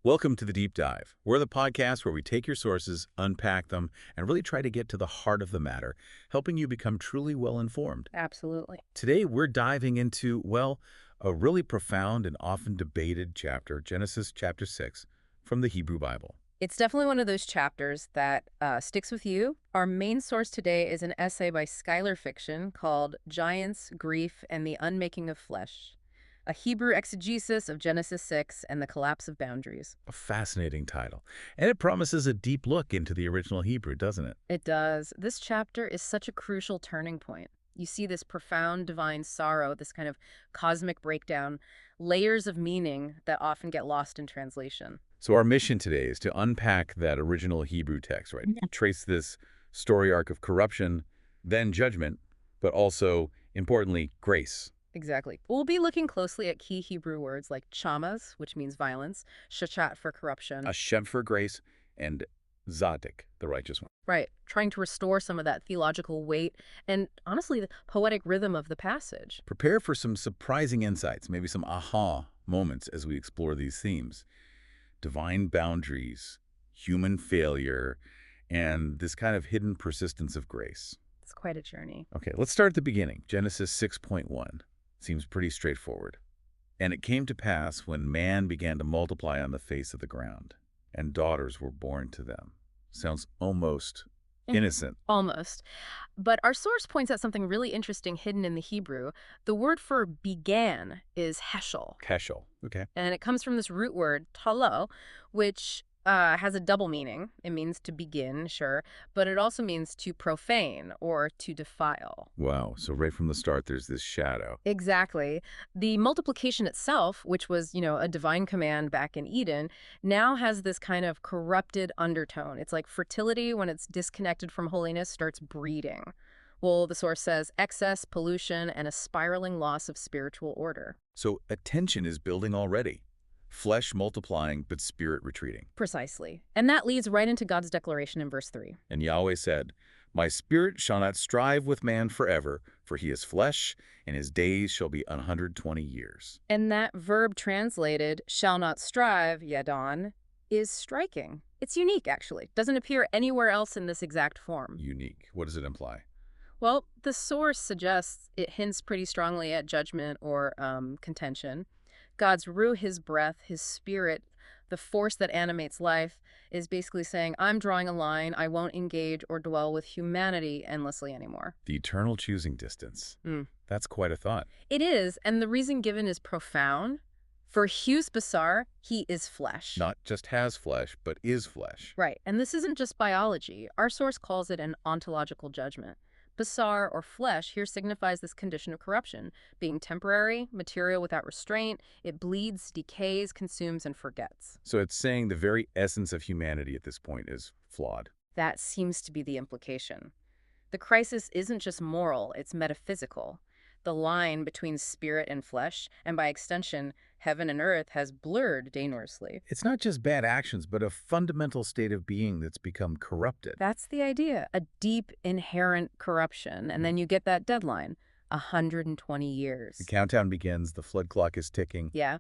Welcome to the Deep Dive. We're the podcast where we take your sources, unpack them, and really try to get to the heart of the matter, helping you become truly well-informed. Absolutely. Today, we're diving into, well, a really profound and often debated chapter, Genesis chapter 6, from the Hebrew Bible. It's definitely one of those chapters that sticks with you. Our main source today is an essay by Skylar Fiction called Giants, Grief, and the Unmaking of Flesh, a Hebrew exegesis of Genesis 6 and the collapse of boundaries. A fascinating title. And it promises a deep look into the original Hebrew, doesn't it? It does. This chapter is such a crucial turning point. You see this profound divine sorrow, this kind of cosmic breakdown, layers of meaning that often get lost in translation. So our mission today is to unpack that original Hebrew text, right? Trace this story arc of corruption, then judgment, but also, importantly, grace. Exactly. We'll be looking closely at key Hebrew words like chamas, which means violence, shachat for corruption. Hashem for grace, and Zadok, the righteous one. Right. Trying to restore some of that theological weight and, honestly, the poetic rhythm of the passage. Prepare for some surprising insights, maybe some aha moments as we explore these themes. Divine boundaries, human failure, and this kind of hidden persistence of grace. It's quite a journey. Okay, let's start at the beginning. Genesis 6.1 seems pretty straightforward. And it came to pass when man began to multiply on the face of the ground, and daughters were born to them. Sounds almost innocent. Almost. But our source points out something really interesting hidden in the Hebrew. The word for began is heshel. Heshel. Okay. And it comes from this root word, talo, which has a double meaning. It means to begin, sure, but it also means to profane or to defile. Wow. So right from the start, there's this shadow. Exactly. The multiplication itself, which was, a divine command back in Eden, now has this kind of corrupted undertone. It's like fertility, when it's disconnected from holiness, starts breeding. Well, the source says excess, pollution, and a spiraling loss of spiritual order. So attention is building already. Flesh multiplying, but spirit retreating. Precisely. And that leads right into God's declaration in verse 3. And Yahweh said, My spirit shall not strive with man forever, for he is flesh, and his days shall be 120 years. And that verb translated, shall not strive, yadon, is striking. It's unique, actually. Doesn't appear anywhere else in this exact form. Unique. What does it imply? Well, the source suggests it hints pretty strongly at judgment or contention. God's ruach, his breath, his spirit, the force that animates life, is basically saying, I'm drawing a line. I won't engage or dwell with humanity endlessly anymore. The eternal choosing distance. That's quite a thought. It is, and the reason given is profound. For Hughes Basar, he is flesh. Not just has flesh, but is flesh. Right, and this isn't just biology. Our source calls it an ontological judgment. Basar, or flesh, here signifies this condition of corruption, being temporary, material without restraint. It bleeds, decays, consumes, and forgets. So it's saying the very essence of humanity at this point is flawed. That seems to be the implication. The crisis isn't just moral, it's metaphysical. The line between spirit and flesh, and by extension, heaven and earth, has blurred dangerously. It's not just bad actions, but a fundamental state of being that's become corrupted. That's the idea, a deep, inherent corruption. And then you get that deadline, 120 years. The countdown begins, the flood clock is ticking. Yeah.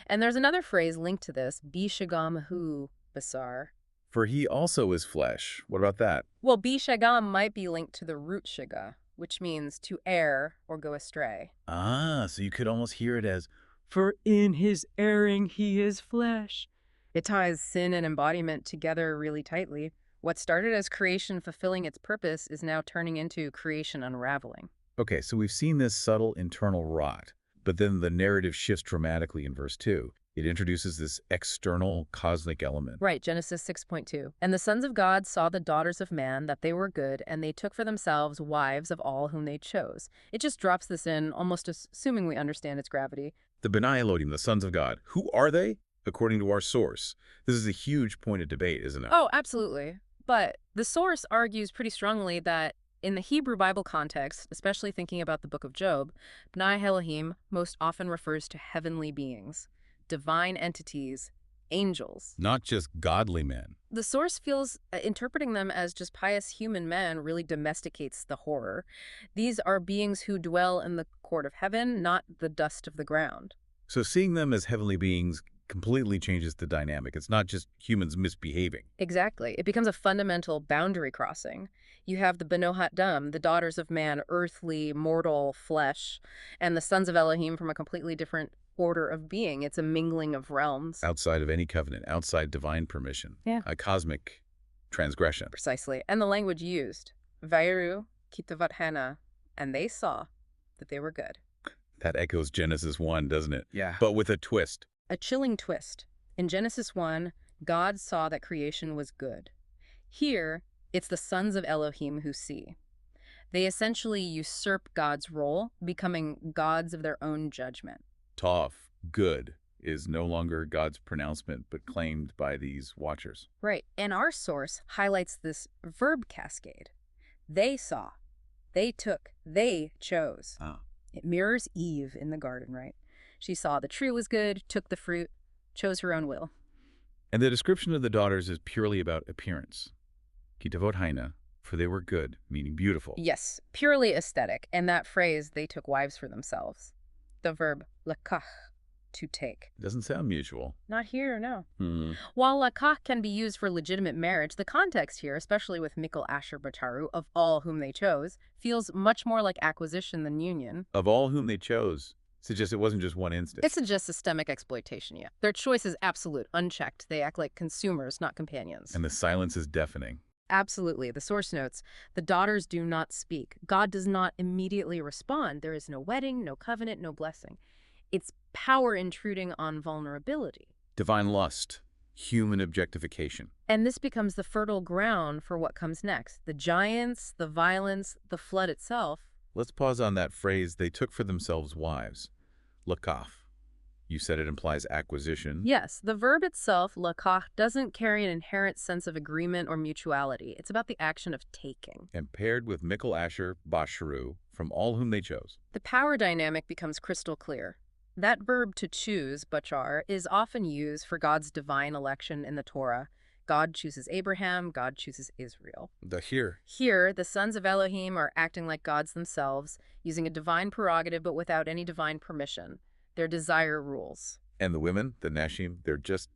And there's another phrase linked to this, Bishagam hu basar. For he also is flesh. What about that? Well, Bishagam might be linked to the root shaga, which means to err or go astray. Ah, so you could almost hear it as, For in his erring he is flesh. It ties sin and embodiment together really tightly. What started as creation fulfilling its purpose is now turning into creation unraveling. Okay, so we've seen this subtle internal rot, but then the narrative shifts dramatically in verse 2. It introduces this external cosmic element. Right, Genesis 6.2. And the sons of God saw the daughters of man, that they were good, and they took for themselves wives of all whom they chose. It just drops this in, almost assuming we understand its gravity. The B'nai Elohim, the sons of God, who are they? According to our source. This is a huge point of debate, isn't it? Oh, absolutely. But the source argues pretty strongly that in the Hebrew Bible context, especially thinking about the book of Job, B'nai Elohim most often refers to heavenly beings, divine entities, angels. Not just godly men. The source feels interpreting them as just pious human men really domesticates the horror. These are beings who dwell in the court of heaven, not the dust of the ground. So seeing them as heavenly beings completely changes the dynamic. It's not just humans misbehaving. Exactly. It becomes a fundamental boundary crossing. You have the Benohat Dum, the daughters of man, earthly, mortal flesh, and the sons of Elohim from a completely different order of being. It's a mingling of realms. Outside of any covenant, outside divine permission. Yeah. A cosmic transgression. Precisely. And the language used, Vairu, Kitavat Hana, and they saw that they were good. That echoes Genesis 1, doesn't it? Yeah. But with a twist. A chilling twist. In Genesis 1, God saw that creation was good. Here, it's the sons of Elohim who see. They essentially usurp God's role, becoming gods of their own judgment. Tov, good, is no longer God's pronouncement, but claimed by these watchers. Right. And our source highlights this verb cascade. They saw. They took. They chose. Ah. It mirrors Eve in the garden, right? She saw the tree was good, took the fruit, chose her own will. And the description of the daughters is purely about appearance. Kitavot haina, for they were good, meaning beautiful. Yes, purely aesthetic. And that phrase, they took wives for themselves. The verb lakach, to take. Doesn't sound mutual. Not here, no. Hmm. While lakach can be used for legitimate marriage, the context here, especially with Mikkel Asher Bataru, of all whom they chose, feels much more like acquisition than union. Of all whom they chose, suggests it wasn't just one instance. It's just systemic exploitation, yeah. Their choice is absolute, unchecked. They act like consumers, not companions. And the silence is deafening. Absolutely. The source notes, the daughters do not speak. God does not immediately respond. There is no wedding, no covenant, no blessing. It's power intruding on vulnerability. Divine lust, human objectification. And this becomes the fertile ground for what comes next. The giants, the violence, the flood itself. Let's pause on that phrase, they took for themselves wives. Lakaf. You said it implies acquisition. Yes, the verb itself, lakach, doesn't carry an inherent sense of agreement or mutuality. It's about the action of taking. And paired with Mikkel Asher Basharu, from all whom they chose. The power dynamic becomes crystal clear. That verb to choose, bachar, is often used for God's divine election in the Torah. God chooses Abraham, God chooses Israel. The here. Here, the sons of Elohim are acting like gods themselves, using a divine prerogative but without any divine permission. Their desire rules. And the women, the Nashim, they're just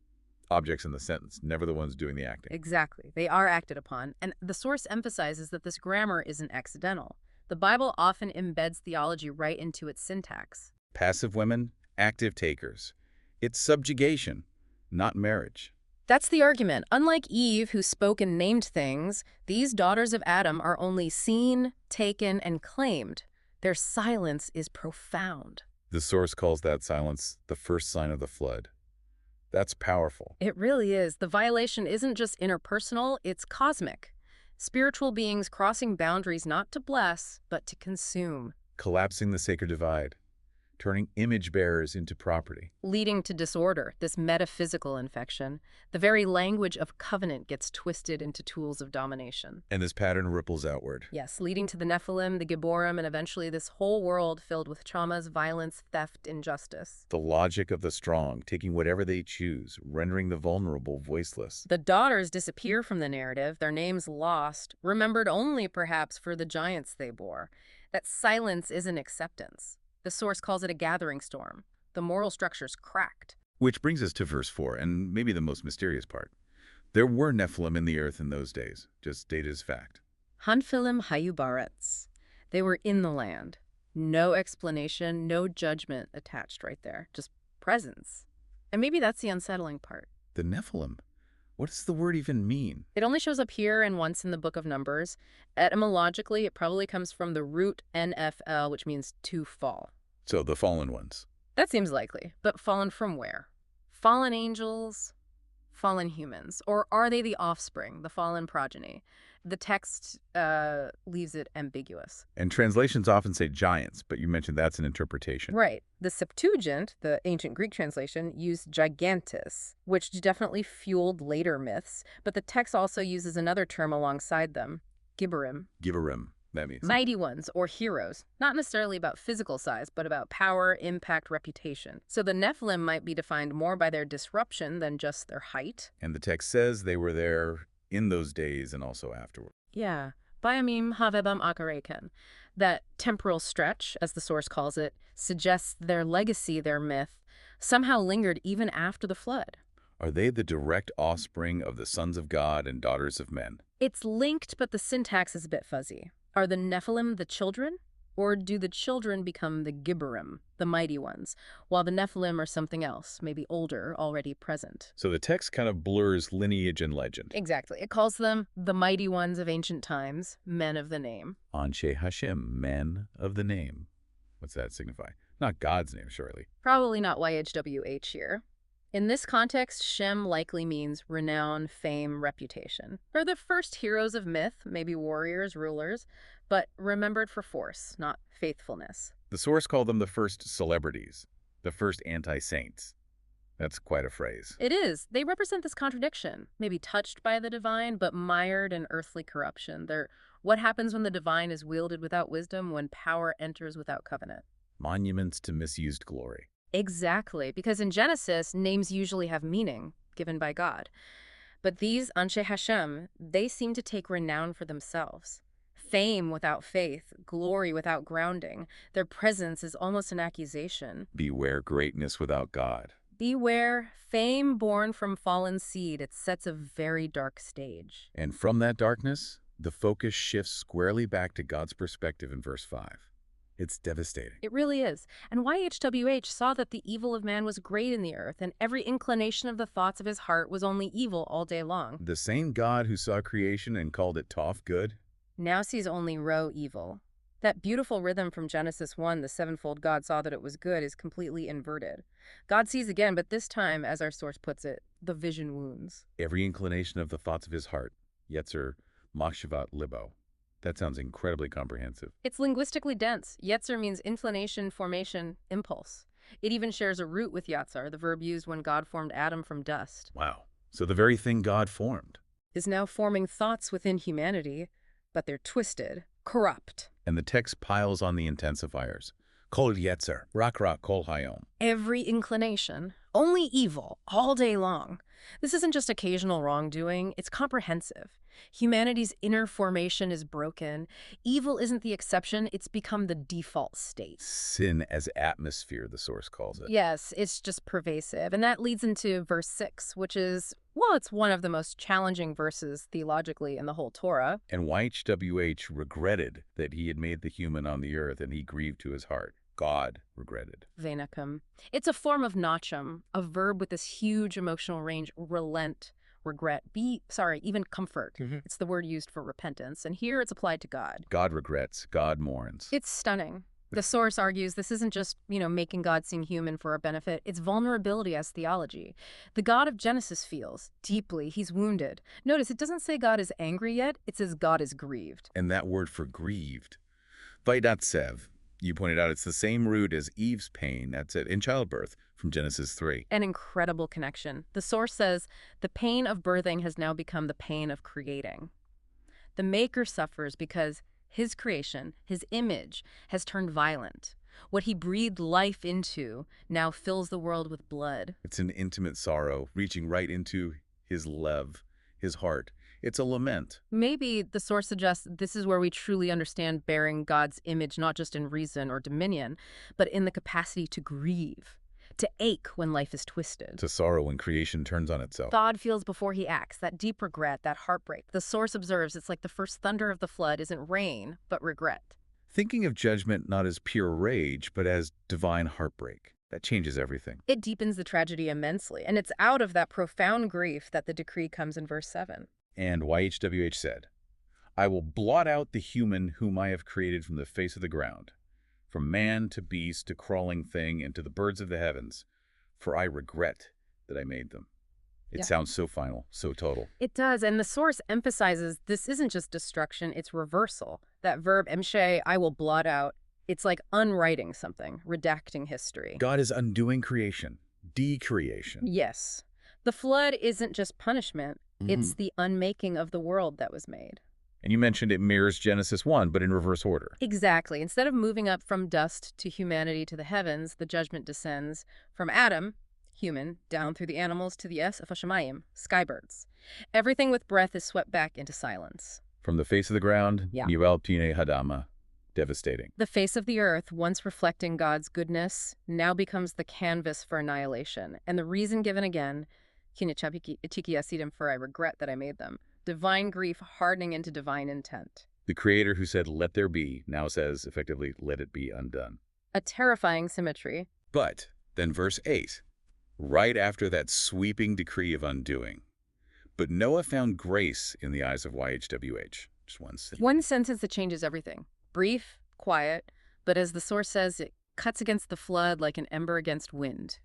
objects in the sentence, never the ones doing the acting. Exactly. They are acted upon. And the source emphasizes that this grammar isn't accidental. The Bible often embeds theology right into its syntax. Passive women, active takers. It's subjugation, not marriage. That's the argument. Unlike Eve, who spoke and named things, these daughters of Adam are only seen, taken, and claimed. Their silence is profound. The source calls that silence the first sign of the flood. That's powerful. It really is. The violation isn't just interpersonal, it's cosmic. Spiritual beings crossing boundaries not to bless, but to consume. Collapsing the sacred divide, turning image bearers into property. Leading to disorder, this metaphysical infection. The very language of covenant gets twisted into tools of domination. And this pattern ripples outward. Yes, leading to the Nephilim, the Gibborim, and eventually this whole world filled with chamas, violence, theft, injustice. The logic of the strong, taking whatever they choose, rendering the vulnerable voiceless. The daughters disappear from the narrative, their names lost, remembered only perhaps for the giants they bore. That silence isn't acceptance. The source calls it a gathering storm. The moral structure's cracked. Which brings us to verse 4, and maybe the most mysterious part. There were Nephilim in the earth in those days, just stated as fact. Hanphilim hayu baretz. They were in the land. No explanation, no judgment attached right there. Just presence. And maybe that's the unsettling part. The Nephilim? What does the word even mean? It only shows up here and once in the Book of Numbers. Etymologically, it probably comes from the root NFL, which means to fall. So the fallen ones. That seems likely. But fallen from where? Fallen angels? Fallen humans? Or are they the offspring, the fallen progeny? The text leaves it ambiguous. And translations often say giants, but you mentioned that's an interpretation. Right. The Septuagint, the ancient Greek translation, used gigantes, which definitely fueled later myths, but the text also uses another term alongside them, gibborim. Gibborim, that means. Mighty ones, or heroes. Not necessarily about physical size, but about power, impact, reputation. So the Nephilim might be defined more by their disruption than just their height. And the text says they were there in those days and also afterward. Yeah. Bayamim havebam akareken. That temporal stretch, as the source calls it, suggests their legacy, their myth, somehow lingered even after the flood. Are they the direct offspring of the sons of God and daughters of men? It's linked, but the syntax is a bit fuzzy. Are the Nephilim the children? Or do the children become the Gibborim, the mighty ones, while the Nephilim are something else, maybe older, already present? So the text kind of blurs lineage and legend. Exactly. It calls them the mighty ones of ancient times, men of the name. Anshe Hashem, men of the name. What's that signify? Not God's name, surely. Probably not YHWH here. In this context, Shem likely means renown, fame, reputation. They're the first heroes of myth, maybe warriors, rulers, but remembered for force, not faithfulness. The source called them the first celebrities, the first anti-saints. That's quite a phrase. It is. They represent this contradiction, maybe touched by the divine, but mired in earthly corruption. They're what happens when the divine is wielded without wisdom, when power enters without covenant. Monuments to misused glory. Exactly, because in Genesis, names usually have meaning given by God. But these Anshe Hashem, they seem to take renown for themselves. Fame without faith, glory without grounding. Their presence is almost an accusation. Beware greatness without God. Beware fame born from fallen seed. It sets a very dark stage. And from that darkness, the focus shifts squarely back to God's perspective in verse 5. It's devastating. It really is. And YHWH saw that the evil of man was great in the earth, and every inclination of the thoughts of his heart was only evil all day long. The same God who saw creation and called it Toph good Now sees only row evil. That beautiful rhythm from Genesis 1, the sevenfold God saw that it was good, is completely inverted. God sees again, but this time, as our source puts it, the vision wounds. every inclination of the thoughts of his heart. Yetzer, Machshavat, Libo. That sounds incredibly comprehensive. It's linguistically dense. Yetzer means inclination, formation, impulse. It even shares a root with yatzar, the verb used when God formed Adam from dust. Wow. So the very thing God formed. Is now forming thoughts within humanity, but they're twisted, corrupt. And the text piles on the intensifiers. Kol Yetzer, Rak Kol Hayom. Every inclination, only evil, all day long. This isn't just occasional wrongdoing, it's comprehensive. Humanity's inner formation is broken. Evil isn't the exception, it's become the default state. Sin as atmosphere, the source calls it. Yes, it's just pervasive. And that leads into verse 6, which is, well, it's one of the most challenging verses theologically in the whole Torah. And YHWH regretted that he had made the human on the earth, and he grieved to his heart. God regretted. Venakam. It's a form of nacham, a verb with this huge emotional range: relent, regret, even comfort. It's the word used for repentance, and here it's applied to God. God regrets, God mourns. It's stunning. The source argues this isn't just, making God seem human for our benefit. It's vulnerability as theology. The God of Genesis feels deeply. He's wounded. Notice it doesn't say God is angry yet. It says God is grieved. And that word for grieved, Vaidatsev, you pointed out it's the same root as Eve's pain, that's it, in childbirth, from Genesis 3. An incredible connection. The source says the pain of birthing has now become the pain of creating. The maker suffers because his creation, his image, has turned violent. What he breathed life into now fills the world with blood. It's an intimate sorrow, reaching right into his lev, his heart. It's a lament. Maybe the source suggests this is where we truly understand bearing God's image, not just in reason or dominion, but in the capacity to grieve, to ache when life is twisted. To sorrow when creation turns on itself. God feels before he acts, that deep regret, that heartbreak. The source observes it's like the first thunder of the flood isn't rain, but regret. Thinking of judgment not as pure rage, but as divine heartbreak. That changes everything. It deepens the tragedy immensely, and it's out of that profound grief that the decree comes in verse 7. And YHWH said, I will blot out the human whom I have created from the face of the ground, from man to beast to crawling thing and to the birds of the heavens, for I regret that I made them. It sounds so final, so total. It does, and the source emphasizes this isn't just destruction, it's reversal. That verb, emshe, I will blot out, it's like unwriting something, redacting history. God is undoing creation, decreation. Yes. The flood isn't just punishment, it's the unmaking of the world that was made. And you mentioned it mirrors Genesis 1, but in reverse order. Exactly. Instead of moving up from dust to humanity to the heavens, the judgment descends from Adam, human, down through the animals to the Es of Hashemayim, skybirds. Everything with breath is swept back into silence. From the face of the ground, Nivel Tine Hadama, Devastating. The face of the earth, once reflecting God's goodness, now becomes the canvas for annihilation. And the reason given again, for I regret that I made them. Divine grief hardening into divine intent. The Creator who said, let there be, now says, effectively, let it be undone. A terrifying symmetry. But then verse 8, right after that sweeping decree of undoing. But Noah found grace in the eyes of YHWH. Just one sentence. One sentence that changes everything. Brief, quiet, but as the source says, it cuts against the flood like an ember against wind.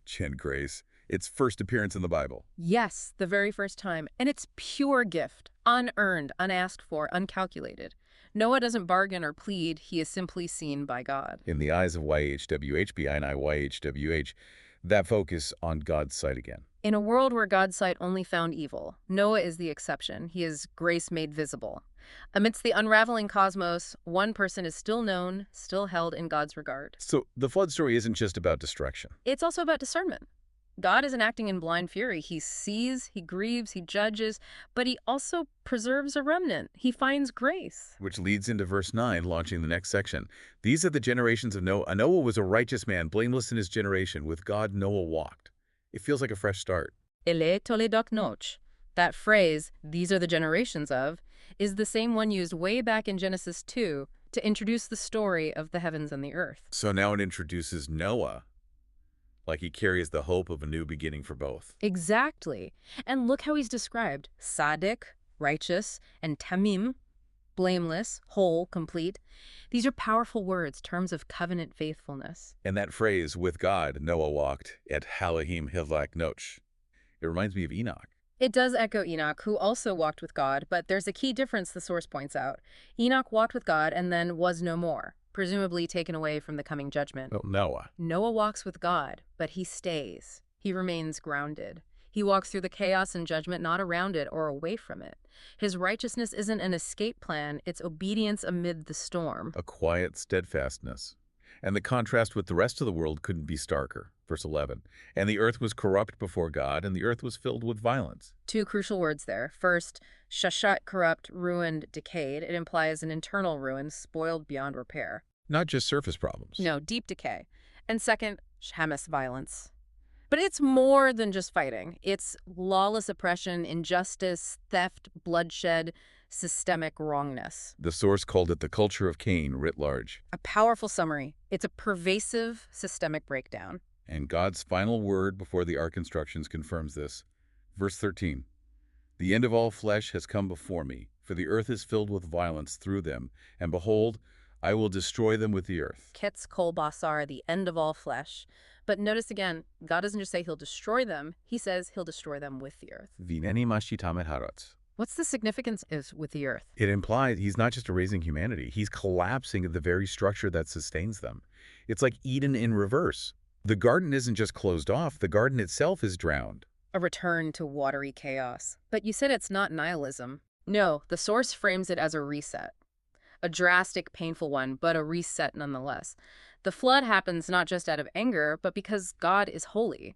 Jen Grace. Its first appearance in the Bible. Yes, the very first time. And it's pure gift, unearned, unasked for, uncalculated. Noah doesn't bargain or plead. He is simply seen by God. In the eyes of YHWH, YHWH, that focus on God's sight again. In a world where God's sight only found evil, Noah is the exception. He is grace made visible. Amidst the unraveling cosmos, one person is still known, still held in God's regard. So the flood story isn't just about destruction. It's also about discernment. God isn't acting in blind fury. He sees, he grieves, he judges, but he also preserves a remnant. He finds grace. Which leads into verse 9, launching the next section. These are the generations of Noah. Noah was a righteous man, blameless in his generation. With God, Noah walked. It feels like a fresh start. Ele toledok noch. That phrase, these are the generations of, is the same one used way back in Genesis 2 to introduce the story of the heavens and the earth. So now it introduces Noah, like he carries the hope of a new beginning for both. Exactly. And look how he's described. Tzaddik, righteous, and tamim, blameless, whole, complete. These are powerful words, terms of covenant faithfulness. And that phrase, with God, Noah walked, et halahim hivlak noch. It reminds me of Enoch. It does echo Enoch, who also walked with God, but there's a key difference the source points out. Enoch walked with God and then was no more, presumably taken away from the coming judgment. Well, Noah. Noah walks with God, but he stays. He remains grounded. He walks through the chaos and judgment, not around it or away from it. His righteousness isn't an escape plan, it's obedience amid the storm. A quiet steadfastness. And the contrast with the rest of the world couldn't be starker. Verse 11, and the earth was corrupt before God, and the earth was filled with violence. Two crucial words there. First, shachat, corrupt, ruined, decayed. It implies an internal ruin, spoiled beyond repair. Not just surface problems. No, deep decay. And second, chamas, violence. But it's more than just fighting. It's lawless oppression, injustice, theft, bloodshed, systemic wrongness. The source called it the culture of Cain writ large. A powerful summary. It's a pervasive systemic breakdown. And God's final word before the ark instructions confirms this. Verse 13, the end of all flesh has come before me, for the earth is filled with violence through them, and behold, I will destroy them with the earth. Ketz kol basar, the end of all flesh. But notice again, God doesn't just say he'll destroy them, he says he'll destroy them with the earth. Vineni mashitamet harotz. What's the significance is with the earth? It implies he's not just erasing humanity, he's collapsing the very structure that sustains them. It's like Eden in reverse. The garden isn't just closed off, the garden itself is drowned. A return to watery chaos. But you said it's not nihilism. No, the source frames it as a reset. A drastic, painful one, but a reset nonetheless. The flood happens not just out of anger, but because God is holy.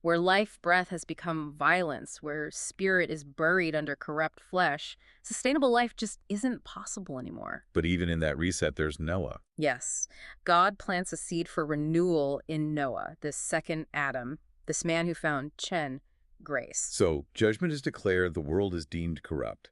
Where life breath has become violence, where spirit is buried under corrupt flesh, sustainable life just isn't possible anymore. But even in that reset, there's Noah. Yes, God plants a seed for renewal in Noah, this second Adam, this man who found Chen, grace. So judgment is declared, the world is deemed corrupt.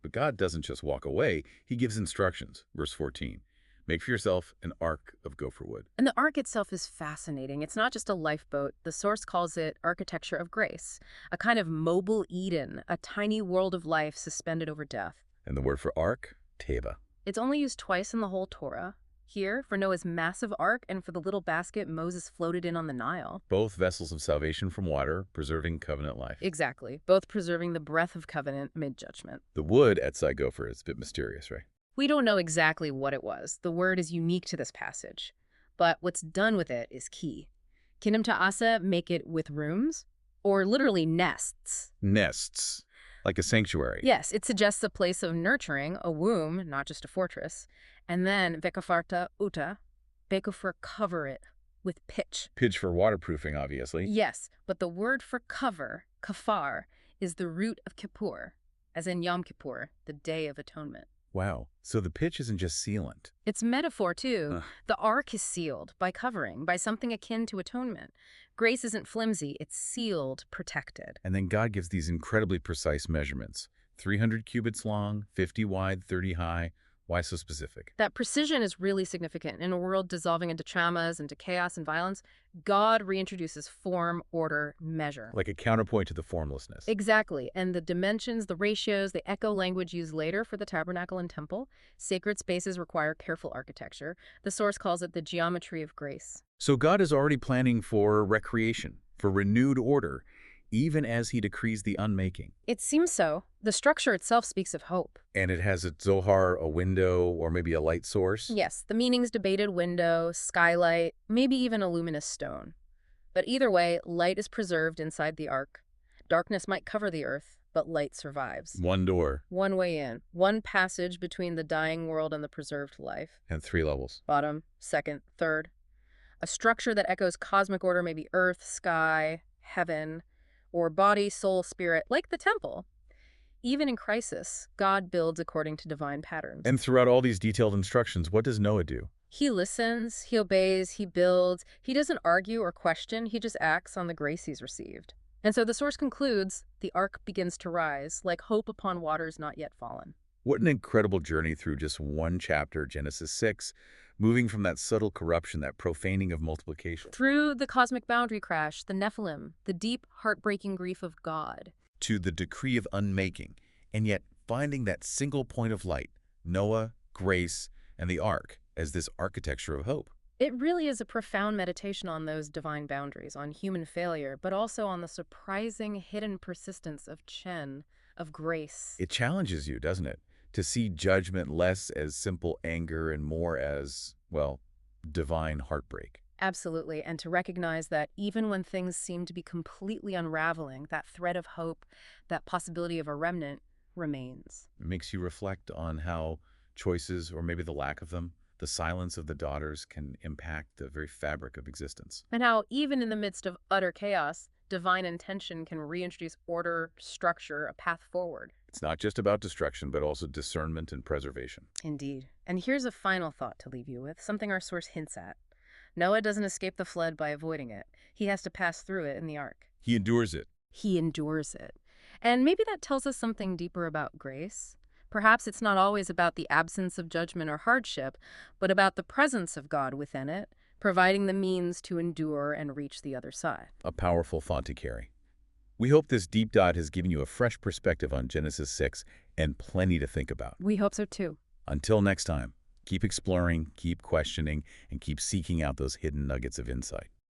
But God doesn't just walk away, he gives instructions. Verse 14. Make for yourself an ark of gopher wood. And the ark itself is fascinating. It's not just a lifeboat. The source calls it architecture of grace, a kind of mobile Eden, a tiny world of life suspended over death. And the word for ark, teva. It's only used twice in the whole Torah. Here, for Noah's massive ark, and for the little basket Moses floated in on the Nile. Both vessels of salvation from water, preserving covenant life. Exactly. Both preserving the breath of covenant mid-judgment. The wood at Gopher is a bit mysterious, right? We don't know exactly what it was. The word is unique to this passage. But what's done with it is key. Kinim ta'asa, make it with rooms, or literally nests. Nests, like a sanctuary. Yes, it suggests a place of nurturing, a womb, not just a fortress. And then vekafarta uta, bekufar, cover it with pitch. Pitch for waterproofing, obviously. Yes, but the word for cover, kafar, is the root of Kippur, as in Yom Kippur, the Day of Atonement. Wow. So the pitch isn't just sealant. It's metaphor, too. Ugh. The ark is sealed by covering, by something akin to atonement. Grace isn't flimsy, it's sealed, protected. And then God gives these incredibly precise measurements. 300 cubits long, 50 wide, 30 high. Why so specific? That precision is really significant. In a world dissolving into chamas, into chaos and violence, God reintroduces form, order, measure. Like a counterpoint to the formlessness. Exactly. And the dimensions, the ratios, they echo language used later for the tabernacle and temple. Sacred spaces require careful architecture. The source calls it the geometry of grace. So God is already planning for recreation, for renewed order, even as he decrees the unmaking. It seems so. The structure itself speaks of hope. And it has a Zohar, a window, or maybe a light source. Yes, the meaning's debated: window, skylight, maybe even a luminous stone. But either way, light is preserved inside the ark. Darkness might cover the earth, but light survives. One door. One way in, one passage between the dying world and the preserved life. And 3 levels. Bottom, second, third. A structure that echoes cosmic order, maybe earth, sky, heaven, or body, soul, spirit, like the temple. Even in crisis, God builds according to divine patterns. And throughout all these detailed instructions, what does Noah do? He listens, he obeys, he builds. He doesn't argue or question, he just acts on the grace he's received. And so the source concludes, the ark begins to rise, like hope upon waters not yet fallen. What an incredible journey through just one chapter, Genesis 6, moving from that subtle corruption, that profaning of multiplication, Through the cosmic boundary crash, the Nephilim, the deep, heartbreaking grief of God. to the decree of unmaking, and yet finding that single point of light, Noah, grace, and the ark, as this architecture of hope. It really is a profound meditation on those divine boundaries, on human failure, but also on the surprising hidden persistence of Chen, of grace. It challenges you, doesn't it, to see judgment less as simple anger and more as, well, divine heartbreak. Absolutely, and to recognize that even when things seem to be completely unraveling, that thread of hope, that possibility of a remnant, remains. It makes you reflect on how choices, or maybe the lack of them, the silence of the daughters, can impact the very fabric of existence. And how, even in the midst of utter chaos, divine intention can reintroduce order, structure, a path forward. It's not just about destruction, but also discernment and preservation. Indeed. And here's a final thought to leave you with, something our source hints at. Noah doesn't escape the flood by avoiding it. He has to pass through it in the ark. He endures it. He endures it. And maybe that tells us something deeper about grace. Perhaps it's not always about the absence of judgment or hardship, but about the presence of God within it, providing the means to endure and reach the other side. A powerful thought to carry. We hope this deep dive has given you a fresh perspective on Genesis 6 and plenty to think about. We hope so too. Until next time, keep exploring, keep questioning, and keep seeking out those hidden nuggets of insight.